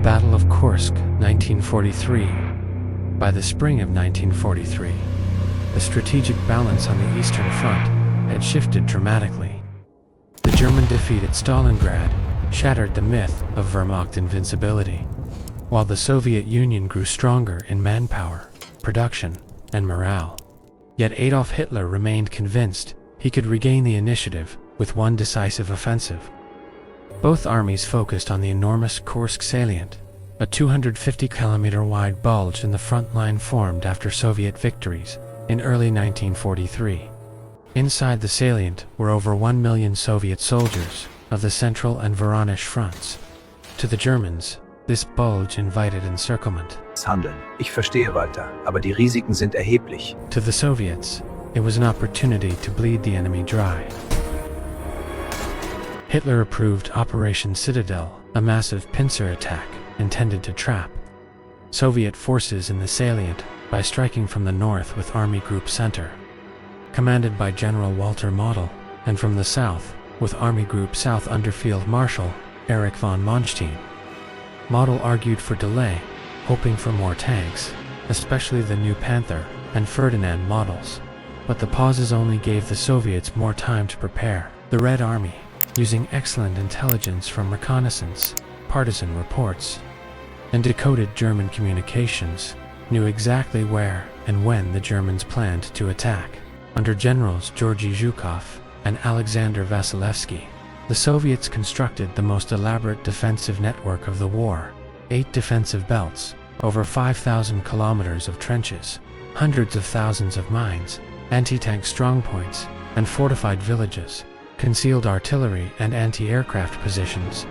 Battle of Kursk, 1943. By the spring of 1943, the strategic balance on the Eastern Front had shifted dramatically. The German defeat at Stalingrad shattered the myth of Wehrmacht invincibility, while the Soviet Union grew stronger in manpower, production, and morale. Yet Adolf Hitler remained convinced he could regain the initiative with one decisive offensive. Both armies focused on the enormous Kursk salient, a 250-kilometer-wide bulge in the front line formed after Soviet victories in early 1943. Inside the salient were over 1 million Soviet soldiers of the Central and Voronezh fronts. To the Germans, this bulge invited encirclement. Handeln. Ich verstehe, Walter, aber die Risiken sind erheblich. To the Soviets, it was an opportunity to bleed the enemy dry. Hitler approved Operation Citadel, a massive pincer attack intended to trap Soviet forces in the salient by striking from the north with Army Group Center, commanded by General Walter Model, and from the south with Army Group South under Field Marshal Erich von Manstein. Model argued for delay, hoping for more tanks, especially the new Panther and Ferdinand models, but the pauses only gave the Soviets more time to prepare. The Red Army, using excellent intelligence from reconnaissance, partisan reports, and decoded German communications, knew exactly where and when the Germans planned to attack. Under Generals Georgy Zhukov and Alexander Vasilevsky, the Soviets constructed the most elaborate defensive network of the war: 8 defensive belts, over 5,000 kilometers of trenches, hundreds of thousands of mines, anti-tank strongpoints, and fortified villages, concealed artillery and anti-aircraft positions.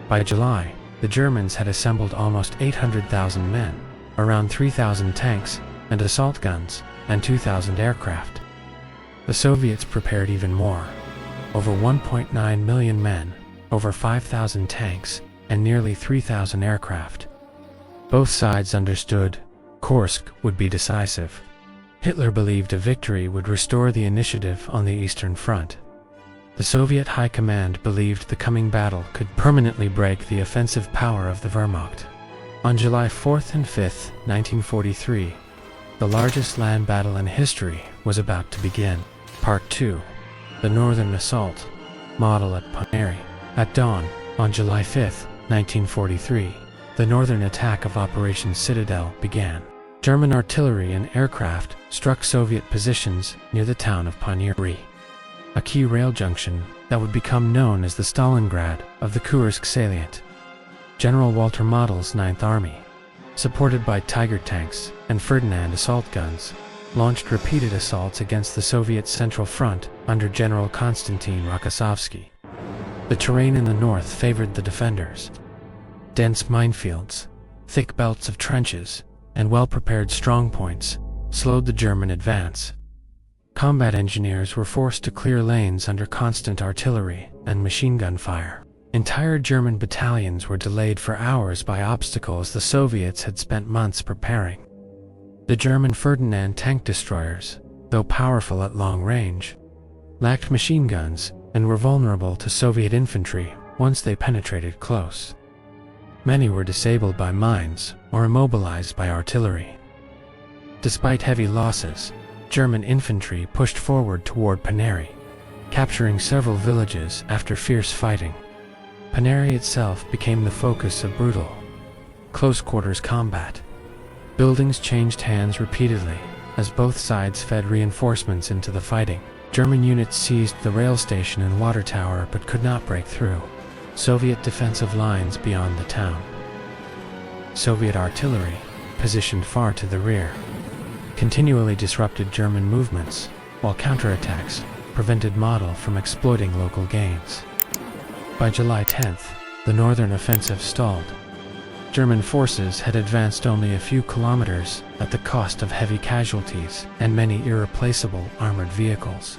By July, the Germans had assembled almost 800,000 men, around 3,000 tanks and assault guns, and 2,000 aircraft. The Soviets prepared even more: over 1.9 million men, over 5,000 tanks, and nearly 3,000 aircraft. Both sides understood Kursk would be decisive. Hitler believed a victory would restore the initiative on the Eastern Front. The Soviet High Command believed the coming battle could permanently break the offensive power of the Wehrmacht. On July 4th and 5th, 1943, the largest land battle in history was about to begin. Part 2. The Northern Assault. Model at Ponieri. At dawn, on July 5th, 1943, the northern attack of Operation Citadel began. German artillery and aircraft struck Soviet positions near the town of Ponieri, a key rail junction that would become known as the Stalingrad of the Kursk salient. General Walter Model's Ninth Army, supported by Tiger tanks and Ferdinand assault guns, launched repeated assaults against the Soviet Central Front under General Konstantin Rokossovsky. The terrain in the north favored the defenders. Dense minefields, thick belts of trenches, and well-prepared strongpoints slowed the German advance. Combat engineers were forced to clear lanes under constant artillery and machine gun fire. Entire German battalions were delayed for hours by obstacles the Soviets had spent months preparing. The German Ferdinand tank destroyers, though powerful at long range, lacked machine guns and were vulnerable to Soviet infantry once they penetrated close. Many were disabled by mines or immobilized by artillery. Despite heavy losses, German infantry pushed forward toward Ponieri, capturing several villages after fierce fighting. Ponieri itself became the focus of brutal, close-quarters combat. Buildings changed hands repeatedly as both sides fed reinforcements into the fighting. German units seized the rail station and water tower but could not break through Soviet defensive lines beyond the town. Soviet artillery, positioned far to the rear, continually disrupted German movements, while counterattacks prevented Model from exploiting local gains. By July 10th, the northern offensive stalled. German forces had advanced only a few kilometers at the cost of heavy casualties and many irreplaceable armored vehicles.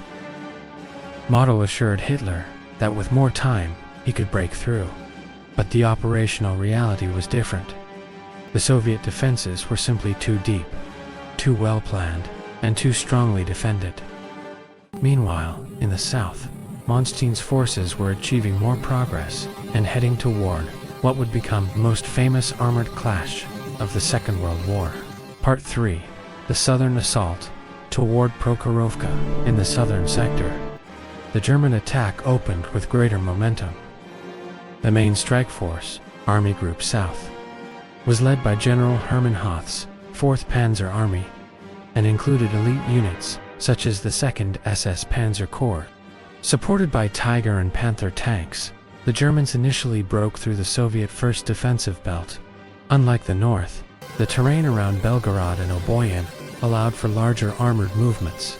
Model assured Hitler that with more time he could break through, but the operational reality was different. The Soviet defenses were simply too deep, too well planned, and too strongly defended. Meanwhile, in the south, Manstein's forces were achieving more progress and heading toward what would become the most famous armored clash of the Second World War. Part 3. The Southern Assault. Toward Prokhorovka, in the southern sector, the German attack opened with greater momentum. The main strike force, Army Group South, was led by General Hermann Hoth's 4th Panzer Army and included elite units such as the 2nd SS Panzer Corps. Supported by Tiger and Panther tanks, the Germans initially broke through the Soviet 1st Defensive Belt. Unlike the north, the terrain around Belgorod and Oboyan allowed for larger armored movements.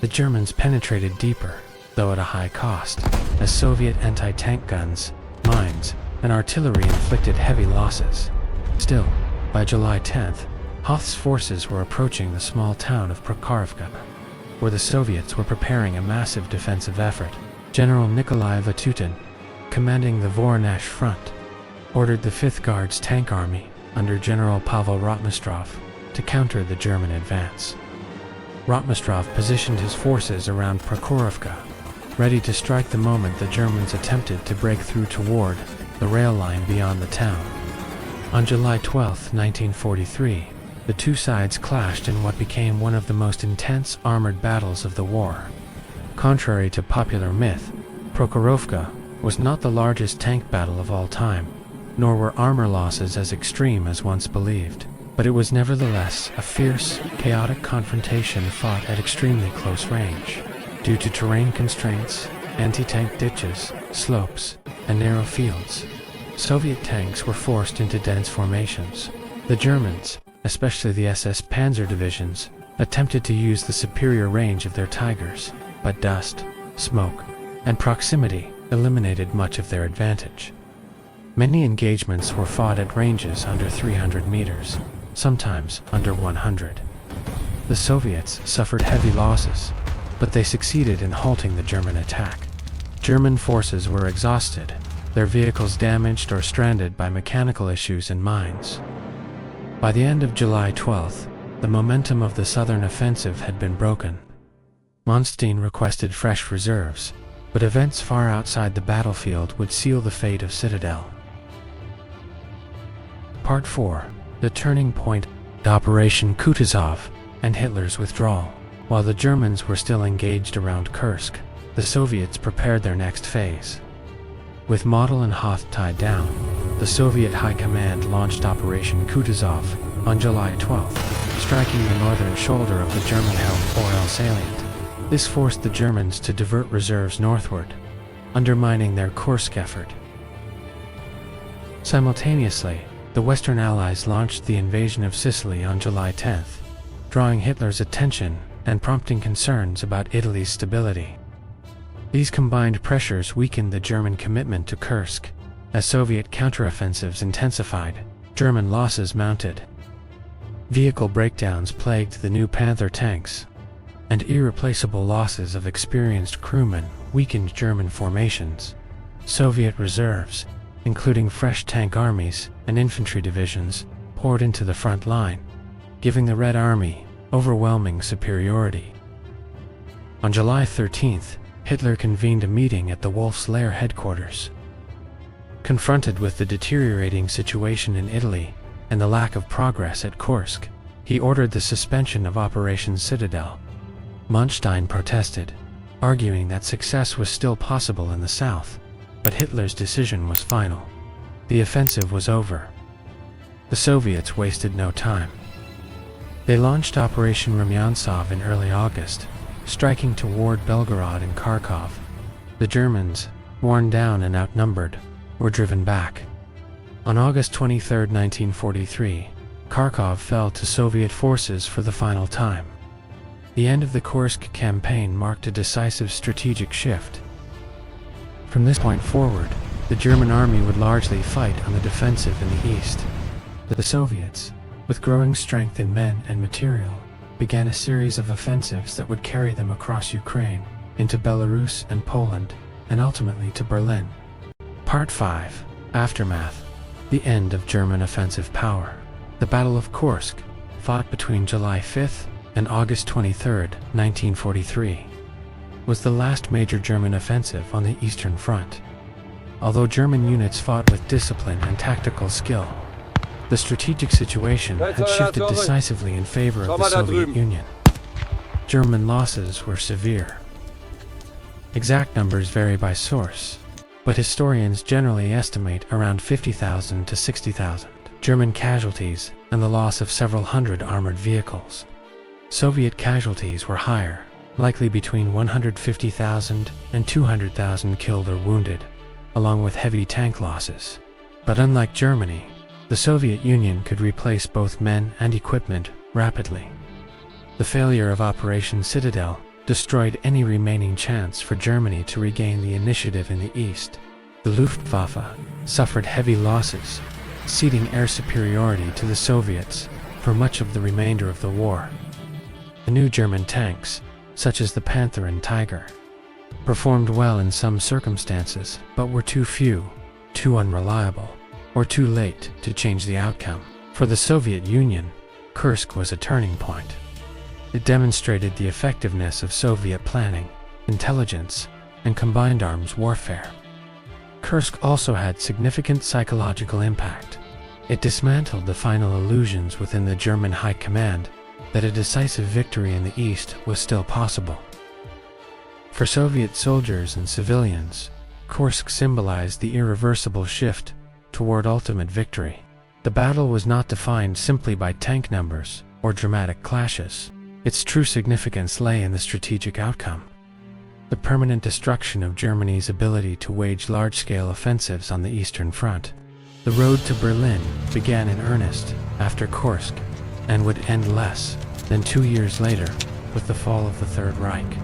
The Germans penetrated deeper, though at a high cost, as Soviet anti-tank guns, mines, and artillery inflicted heavy losses. Still, by July 10th, Hoth's forces were approaching the small town of Prokhorovka, where the Soviets were preparing a massive defensive effort. General Nikolai Vatutin, commanding the Voronezh front, ordered the 5th Guards Tank Army under General Pavel Rotmistrov to counter the German advance. Rotmistrov positioned his forces around Prokhorovka, ready to strike the moment the Germans attempted to break through toward the rail line beyond the town. On July 12, 1943, the two sides clashed in what became one of the most intense armored battles of the war. Contrary to popular myth, Prokhorovka was not the largest tank battle of all time, nor were armor losses as extreme as once believed. But it was nevertheless a fierce, chaotic confrontation fought at extremely close range. Due to terrain constraints, anti-tank ditches, slopes, and narrow fields, Soviet tanks were forced into dense formations. The Germans, especially the SS Panzer divisions, attempted to use the superior range of their Tigers, but dust, smoke, and proximity eliminated much of their advantage. Many engagements were fought at ranges under 300 meters, sometimes under 100. The Soviets suffered heavy losses, but they succeeded in halting the German attack. German forces were exhausted, their vehicles damaged or stranded by mechanical issues and mines. By the end of July 12th, the momentum of the southern offensive had been broken. Manstein requested fresh reserves, but events far outside the battlefield would seal the fate of Citadel. Part 4. The Turning Point. Operation Kutuzov and Hitler's withdrawal. While the Germans were still engaged around Kursk, the Soviets prepared their next phase. With Model and Hoth tied down, the Soviet High Command launched Operation Kutuzov on July 12th, striking the northern shoulder of the German-held Orel salient. This forced the Germans to divert reserves northward, undermining their Kursk effort. Simultaneously, the Western Allies launched the invasion of Sicily on July 10th, drawing Hitler's attention and prompting concerns about Italy's stability. These combined pressures weakened the German commitment to Kursk. As Soviet counteroffensives intensified, German losses mounted. Vehicle breakdowns plagued the new Panther tanks, and irreplaceable losses of experienced crewmen weakened German formations. Soviet reserves, including fresh tank armies and infantry divisions, poured into the front line, giving the Red Army overwhelming superiority. On July 13th, Hitler convened a meeting at the Wolf's Lair headquarters. Confronted with the deteriorating situation in Italy and the lack of progress at Kursk, he ordered the suspension of Operation Citadel. Manstein protested, arguing that success was still possible in the south, but Hitler's decision was final. The offensive was over. The Soviets wasted no time. They launched Operation Rumyantsov in early August, striking toward Belgorod and Kharkov. The Germans, worn down and outnumbered, were driven back. On August 23, 1943, Kharkov fell to Soviet forces for the final time. The end of the Kursk campaign marked a decisive strategic shift. From this point forward, the German army would largely fight on the defensive in the east. The Soviets, with growing strength in men and material, began a series of offensives that would carry them across Ukraine, into Belarus and Poland, and ultimately to Berlin. Part 5. Aftermath. The end of German offensive power. The Battle of Kursk, fought between July 5th and August 23, 1943, was the last major German offensive on the Eastern Front. Although German units fought with discipline and tactical skill, the strategic situation had shifted decisively in favor of the Soviet Union. German losses were severe. Exact numbers vary by source, but historians generally estimate around 50,000 to 60,000 German casualties and the loss of several hundred armored vehicles. Soviet casualties were higher, likely between 150,000 and 200,000 killed or wounded, along with heavy tank losses. But unlike Germany, the Soviet Union could replace both men and equipment rapidly. The failure of Operation Citadel destroyed any remaining chance for Germany to regain the initiative in the east. The Luftwaffe suffered heavy losses, ceding air superiority to the Soviets for much of the remainder of the war. The new German tanks, such as the Panther and Tiger, performed well in some circumstances, but were too few, too unreliable, or too late to change the outcome. For the Soviet Union, Kursk was a turning point. It demonstrated the effectiveness of Soviet planning, intelligence, and combined arms warfare. Kursk also had significant psychological impact. It dismantled the final illusions within the German High Command that a decisive victory in the East was still possible. For Soviet soldiers and civilians, Kursk symbolized the irreversible shift toward ultimate victory. The battle was not defined simply by tank numbers or dramatic clashes. Its true significance lay in the strategic outcome: the permanent destruction of Germany's ability to wage large-scale offensives on the Eastern Front. The road to Berlin began in earnest after Kursk and would end less than 2 years later with the fall of the Third Reich.